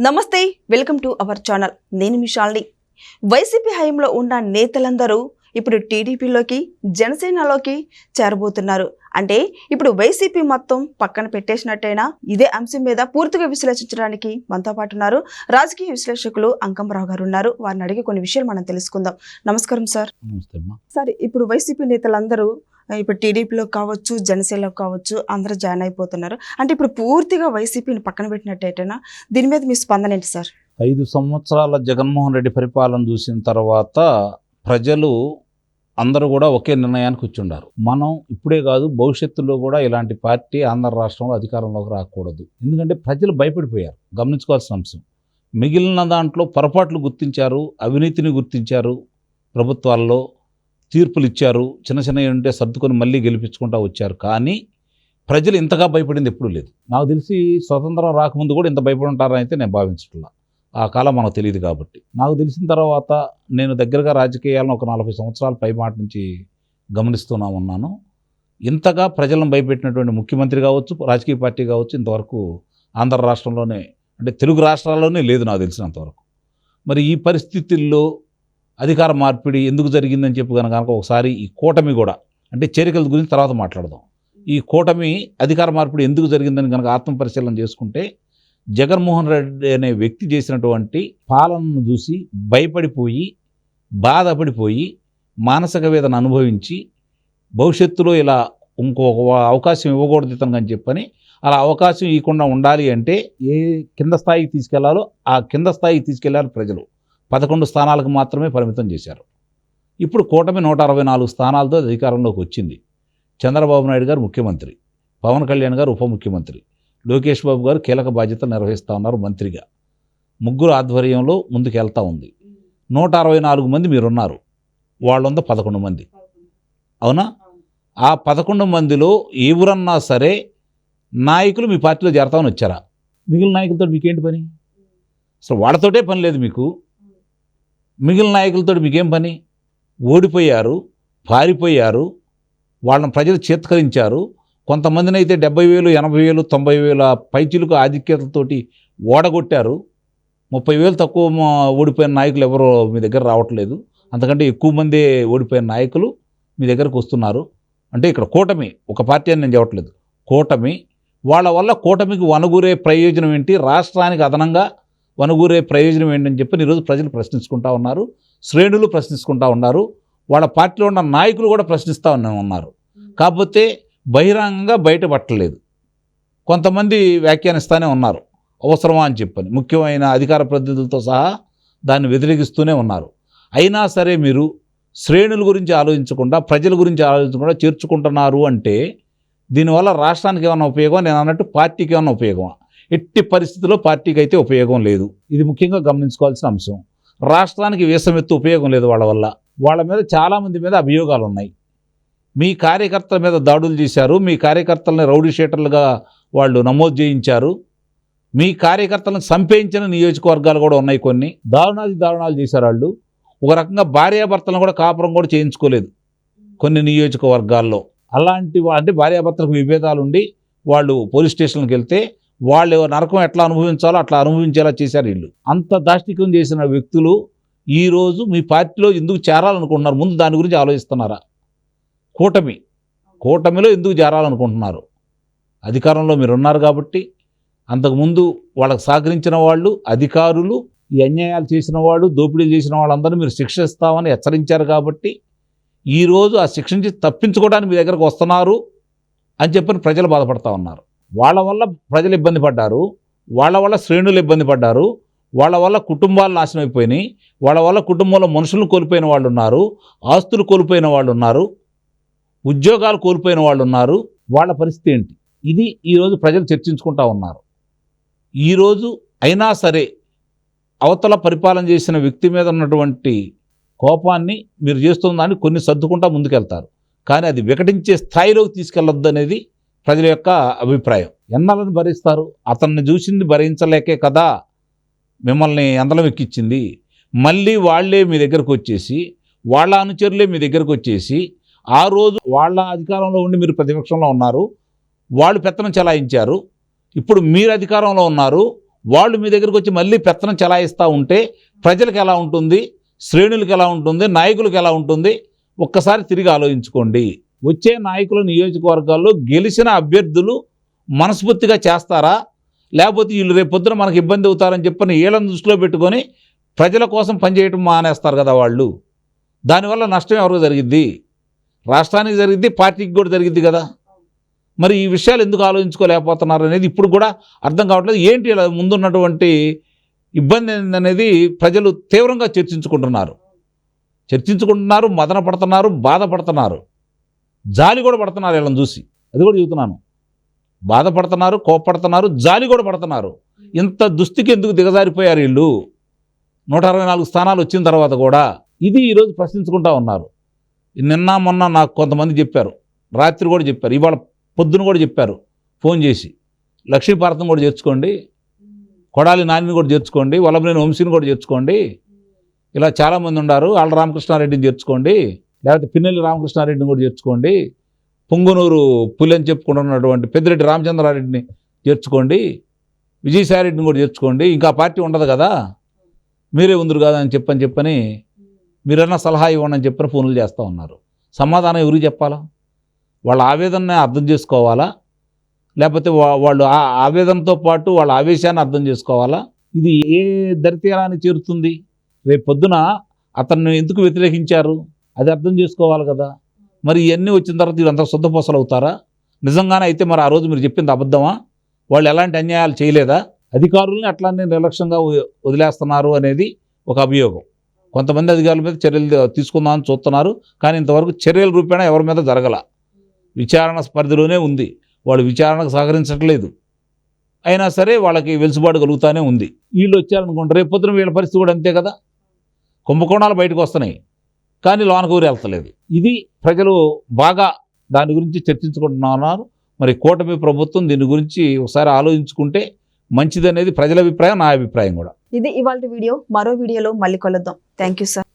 నమస్తే, welcome to our channel. నేను మీ Shalini. YCP హయాంలో ఉన్న నేతలందరూ ఇప్పుడు టీడీపీలోకి, జనసేనలోకి చేరబోతున్నారు. అంటే ఇప్పుడు వైసీపీ మొత్తం పక్కన పెట్టేసినట్టయినా ఇదే అంశం మీద పూర్తిగా విశ్లేషించడానికి మనతో పాటు ఉన్నారు రాజకీయ విశ్లేషకులు అంకంరావు గారు ఉన్నారు. వారిని అడిగి కొన్ని విషయాలు మనం తెలుసుకుందాం. నమస్కారం సార్. సార్, ఇప్పుడు వైసీపీ నేతలందరూ ఇప్పుడు టీడీపీలో కావచ్చు, జనసేనలో కావచ్చు, అందరూ జాయిన్ అయిపోతున్నారు. అంటే ఇప్పుడు పూర్తిగా వైసీపీని పక్కన పెట్టినట్టయినా దీని మీద మీ స్పందన ఏంటి సార్? 5 సంవత్సరాల జగన్మోహన్ రెడ్డి పరిపాలన చూసిన తర్వాత ప్రజలు అందరూ కూడా ఒకే నిర్ణయానికి వచ్చుండారు. మనం ఇప్పుడే కాదు, భవిష్యత్తులో కూడా ఇలాంటి పార్టీ ఆంధ్ర రాష్ట్రంలో అధికారంలోకి రాకూడదు. ఎందుకంటే ప్రజలు భయపడిపోయారు. గమనించుకోవాల్సిన అంశం. మిగిలిన దాంట్లో పొరపాట్లు గుర్తించారు, అవినీతిని గుర్తించారు, ప్రభుత్వాల్లో తీర్పులు ఇచ్చారు, చిన్న చిన్నవి ఉంటే సర్దుకొని మళ్ళీ గెలిపించుకుంటూ వచ్చారు. కానీ ప్రజలు ఇంతగా భయపడింది ఎప్పుడూ లేదు. నాకు తెలిసి స్వతంత్రం రాకముందు కూడా ఇంత భయపడి ఉంటారని అయితే నేను భావించట్లా. ఆ కాలం మనకు తెలియదు కాబట్టి. నాకు తెలిసిన తర్వాత నేను దగ్గరగా రాజకీయాలను ఒక 40 సంవత్సరాల పైమాట నుంచి గమనిస్తూనే ఉన్నాను. ఇంతగా ప్రజలను భయపెట్టినటువంటి ముఖ్యమంత్రి కావచ్చు, రాజకీయ పార్టీ కావచ్చు, ఇంతవరకు ఆంధ్ర రాష్ట్రంలోనే, అంటే తెలుగు రాష్ట్రాల్లోనే లేదు నాకు తెలిసినంతవరకు. మరి ఈ పరిస్థితుల్లో అధికార మార్పిడి ఎందుకు జరిగిందని చెప్పి కనుక ఒకసారి ఈ కూటమి కూడా, అంటే చేరికల గురించి తర్వాత మాట్లాడదాం. ఈ కూటమి అధికార మార్పిడి ఎందుకు జరిగిందని కనుక ఆత్మపరిశీలన చేసుకుంటే, జగన్మోహన్ రెడ్డి అనే వ్యక్తి చేసినటువంటి పాలనను చూసి భయపడిపోయి, బాధపడిపోయి, మానసిక వేదన అనుభవించి, భవిష్యత్తులో ఇలా ఇంకొక అవకాశం ఇవ్వకూడదు ఇతను చెప్పని, అలా అవకాశం ఇవ్వకుండా ఉండాలి అంటే ఏ కింద స్థాయికి తీసుకెళ్లాలో ఆ కింద స్థాయికి తీసుకెళ్లాలి. ప్రజలు 11 స్థానాలకు మాత్రమే పరిమితం చేశారు. ఇప్పుడు కూటమి 164 స్థానాలతో అధికారంలోకి వచ్చింది. చంద్రబాబు నాయుడు గారు ముఖ్యమంత్రి, పవన్ కళ్యాణ్ గారు ఉప ముఖ్యమంత్రి, లోకేష్ బాబు గారు కీలక బాధ్యతలు నిర్వహిస్తూ ఉన్నారు మంత్రిగా. ముగ్గురు ఆధ్వర్యంలో ముందుకు వెళ్తూ ఉంది. 164 మంది మీరున్నారు, వాళ్ళంతా 11 మంది. అవునా? ఆ 11 మందిలో ఎవరన్నా సరే నాయకులు మీ పార్టీలో చేరతామని వచ్చారా? మిగిలిన నాయకులతో మీకేంటి పని? అసలు వాళ్ళతోటే పని లేదు మీకు. మిగిలిన నాయకులతో మీకేం పని? ఓడిపోయారు, పారిపోయారు, వాళ్ళని ప్రజలు చేత్కరించారు. కొంతమందిని అయితే 70,000, 80,000, 90,000 పైచిలకు ఆధిక్యతలతోటి ఓడగొట్టారు. 30,000 తక్కువ ఓడిపోయిన నాయకులు ఎవరో మీ దగ్గర రావట్లేదు. అంతకంటే ఎక్కువ మంది ఓడిపోయిన నాయకులు మీ దగ్గరకు వస్తున్నారు. అంటే ఇక్కడ కూటమి, ఒక పార్టీ అని నేను చెప్పట్లేదు, కూటమి. వాళ్ళ వల్ల కూటమికి వనగూరే ప్రయోజనం ఏంటి, రాష్ట్రానికి అదనంగా వనగూరే ప్రయోజనం ఏంటని చెప్పి ఈరోజు ప్రజలు ప్రశ్నించుకుంటా ఉన్నారు, శ్రేణులు ప్రశ్నించుకుంటా ఉన్నారు, వాళ్ళ పార్టీలో ఉన్న నాయకులు కూడా ప్రశ్నిస్తూ ఉన్నారు. కాకపోతే బహిరంగంగా బయటపట్టలేదు. కొంతమంది వ్యాఖ్యానిస్తూనే ఉన్నారు అవసరమా అని చెప్పని, ముఖ్యమైన అధికార ప్రతినిధులతో సహా దాన్ని వ్యతిరేకిస్తూనే ఉన్నారు. అయినా సరే మీరు శ్రేణుల గురించి ఆలోచించకుండా, ప్రజల గురించి ఆలోచించకుండా చేర్చుకుంటున్నారు అంటే దీనివల్ల రాష్ట్రానికి ఏమైనా ఉపయోగం, నేను అన్నట్టు పార్టీకి ఏమైనా ఉపయోగమా? ఎట్టి పరిస్థితుల్లో పార్టీకి అయితే ఉపయోగం లేదు. ఇది ముఖ్యంగా గమనించుకోవాల్సిన అంశం. రాష్ట్రానికి వేసమెత్తు ఉపయోగం లేదు వాళ్ళ వల్ల. వాళ్ళ మీద చాలామంది మీద అభియోగాలు ఉన్నాయి. మీ కార్యకర్తల మీద దాడులు చేశారు, మీ కార్యకర్తలని రౌడీ షీటర్లుగా వాళ్ళు నమోదు చేయించారు, మీ సంపేయించిన నియోజకవర్గాలు కూడా ఉన్నాయి. కొన్ని దారుణాలు చేశారు వాళ్ళు. ఒక రకంగా భార్యాభర్తలను కూడా కాపురం కూడా చేయించుకోలేదు కొన్ని నియోజకవర్గాల్లో. అలాంటి అంటే భార్యాభర్తలకు విభేదాలు ఉండి వాళ్ళు పోలీస్ స్టేషన్కి వెళ్తే వాళ్ళు నరకం ఎట్లా అనుభవించాలో అట్లా అనుభవించేలా చేశారు వీళ్ళు. అంత దాష్టికం చేసిన వ్యక్తులు ఈరోజు మీ పార్టీలో ఎందుకు చేరాలనుకుంటున్నారు? ముందు దాని గురించి ఆలోచిస్తున్నారా? కూటమిలో ఎందుకు చేరాలనుకుంటున్నారు? అధికారంలో మీరు ఉన్నారు కాబట్టి, అంతకుముందు వాళ్ళకు సహకరించిన వాళ్ళు, అధికారులు, ఈ అన్యాయాలు చేసిన వాళ్ళు, దోపిడీలు చేసిన వాళ్ళందరూ మీరు శిక్షిస్తామని హెచ్చరించారు కాబట్టి ఈరోజు ఆ శిక్ష నుంచి తప్పించుకోవడానికి మీ దగ్గరకు వస్తున్నారు అని చెప్పని ప్రజలు బాధపడతా ఉన్నారు. వాళ్ళ వల్ల ప్రజలు ఇబ్బంది పడ్డారు, వాళ్ళ వల్ల శ్రేణులు ఇబ్బంది పడ్డారు, వాళ్ళ వల్ల కుటుంబాలు నాశనం అయిపోయినాయి, వాళ్ళ వల్ల కుటుంబంలో మనుషులను కోల్పోయిన వాళ్ళు ఉన్నారు, ఆస్తులు కోల్పోయిన వాళ్ళు ఉన్నారు, ఉద్యోగాలు కోల్పోయిన వాళ్ళు ఉన్నారు. వాళ్ళ పరిస్థితి ఏంటి? ఇది ఈరోజు ప్రజలు చర్చించుకుంటా ఉన్నారు. ఈరోజు అయినా సరే అవతల పరిపాలన చేసిన వ్యక్తి మీద ఉన్నటువంటి కోపాన్ని మీరు చేస్తుందని కొన్ని సర్దుకుంటా ముందుకెళ్తారు. కానీ అది వికటించే స్థాయిలోకి తీసుకెళ్లొద్దు అనేది ప్రజల యొక్క అభిప్రాయం. ఎన్నాళ్ళని భరిస్తారు? అతన్ని చూసింది భరించలేకే కదా మిమ్మల్ని అందలం ఎక్కించింది. మళ్ళీ వాళ్ళే మీ దగ్గరకు వచ్చేసి, వాళ్ళ అనుచరులే మీ దగ్గరకు వచ్చేసి, ఆ రోజు వాళ్ళ అధికారంలో ఉండి మీరు ప్రతిపక్షంలో ఉన్నారు, వాళ్ళు పెత్తనం చెలాయించారు, ఇప్పుడు మీరు అధికారంలో ఉన్నారు, వాళ్ళు మీ దగ్గరికి వచ్చి మళ్ళీ పెత్తనం చెలాయిస్తూ ఉంటే ప్రజలకు ఎలా ఉంటుంది, శ్రేణులకు ఎలా ఉంటుంది, నాయకులకు ఎలా ఉంటుంది, ఒక్కసారి తిరిగి ఆలోచించుకోండి. వచ్చే నాయకుల నియోజకవర్గాల్లో గెలిచిన అభ్యర్థులు మనస్ఫూర్తిగా చేస్తారా, లేకపోతే వీళ్ళు రేపొద్దున మనకు ఇబ్బంది అవుతారని చెప్పని వీళ్ళని దృష్టిలో పెట్టుకొని ప్రజల కోసం పనిచేయటం మానేస్తారు కదా వాళ్ళు. దానివల్ల నష్టం ఎవరికి జరిగిద్ది? రాష్ట్రానికి జరిగిద్ది, పార్టీకి కూడా జరిగిద్ది కదా. మరి ఈ విషయాలు ఎందుకు ఆలోచించుకోలేకపోతున్నారు అనేది ఇప్పుడు కూడా అర్థం కావట్లేదు. ఏంటి ఇలా ముందున్నటువంటి ఇబ్బంది ఏందనేది ప్రజలు తీవ్రంగా చర్చించుకుంటున్నారు, మదన పడుతున్నారు, బాధపడుతున్నారు, జాలి కూడా పడుతున్నారు వీళ్ళని చూసి. అది కూడా చెబుతున్నాను, బాధపడుతున్నారు, కోపడుతున్నారు, జాలి కూడా పడుతున్నారు. ఇంత దుస్థితికి ఎందుకు దిగజారిపోయారు వీళ్ళు 164 స్థానాలు వచ్చిన తర్వాత కూడా? ఇది ఈరోజు ప్రశ్నించుకుంటా ఉన్నారు. నిన్న మొన్న నాకు కొంతమంది చెప్పారు, రాత్రి కూడా చెప్పారు, ఇవాళ పొద్దున కూడా చెప్పారు ఫోన్ చేసి, లక్ష్మీపార్వతం కూడా చేర్చుకోండి, కొడాలి నానిని కూడా చేర్చుకోండి, వల్లభనేని వంశీని కూడా చేర్చుకోండి, ఇలా చాలామంది ఉన్నారు, ఆళ్ళ రామకృష్ణారెడ్డిని చేర్చుకోండి, లేకపోతే పిన్నెల్లి రామకృష్ణారెడ్డిని కూడా చేర్చుకోండి, పొంగునూరు పులి అని చెప్పుకుంటున్నటువంటి పెద్దిరెడ్డి రామచంద్రారెడ్డిని చేర్చుకోండి, విజయసాయిరెడ్డిని కూడా చేర్చుకోండి, ఇంకా పార్టీ ఉండదు కదా, మీరే ఉందరు కదా అని చెప్పని మీరన్నా సలహా ఇవ్వండి అని చెప్పని ఫోన్లు చేస్తూ ఉన్నారు. సమాధానం ఎవరికి చెప్పాలా? వాళ్ళ ఆవేదనని అర్థం చేసుకోవాలా, లేకపోతే వాళ్ళు ఆ ఆవేదనతో పాటు వాళ్ళ ఆవేశాన్ని అర్థం చేసుకోవాలా? ఇది ఏ దరితీరానికి చేరుతుంది? రేపు పొద్దున అతన్ని ఎందుకు వ్యతిరేకించారు అది అర్థం చేసుకోవాలి కదా. మరి ఇవన్నీ వచ్చిన తర్వాత వీళ్ళంతా శుద్ధపోసలు అవుతారా? నిజంగానే అయితే మరి ఆ రోజు మీరు చెప్పింది అబద్ధమా? వాళ్ళు ఎలాంటి అన్యాయాలు చేయలేదా? అధికారుల్ని అట్లానే నిర్లక్ష్యంగా వదిలేస్తున్నారు అనేది ఒక అభియోగం. కొంతమంది అధికారుల మీద చర్యలు తీసుకుందామని చూస్తున్నారు, కానీ ఇంతవరకు చర్యల రూపేణా ఎవరి మీద జరగల. విచారణ పరిధిలోనే ఉంది, వాళ్ళు విచారణకు సహకరించట్లేదు. అయినా సరే వాళ్ళకి వెలుసుబాటు కలుగుతూనే ఉంది. వీళ్ళు వచ్చారనుకుంటారు, రేపు పొద్దున వీళ్ళ పరిస్థితి కూడా అంతే కదా. కుంభకోణాలు బయటకు వస్తున్నాయి, కానీ లోనకు ఊరు వెళ్తలేదు. ఇది ప్రజలు బాగా దాని గురించి చర్చించుకుంటున్నారు. మరి కూటమి ప్రభుత్వం దీని గురించి ఒకసారి ఆలోచించుకుంటే మంచిదనేది ప్రజల అభిప్రాయం, నా అభిప్రాయం కూడా. ఇది ఇవాల్టి వీడియో. మరో వీడియోలో మళ్ళీ కలుద్దాం. Thank you sir.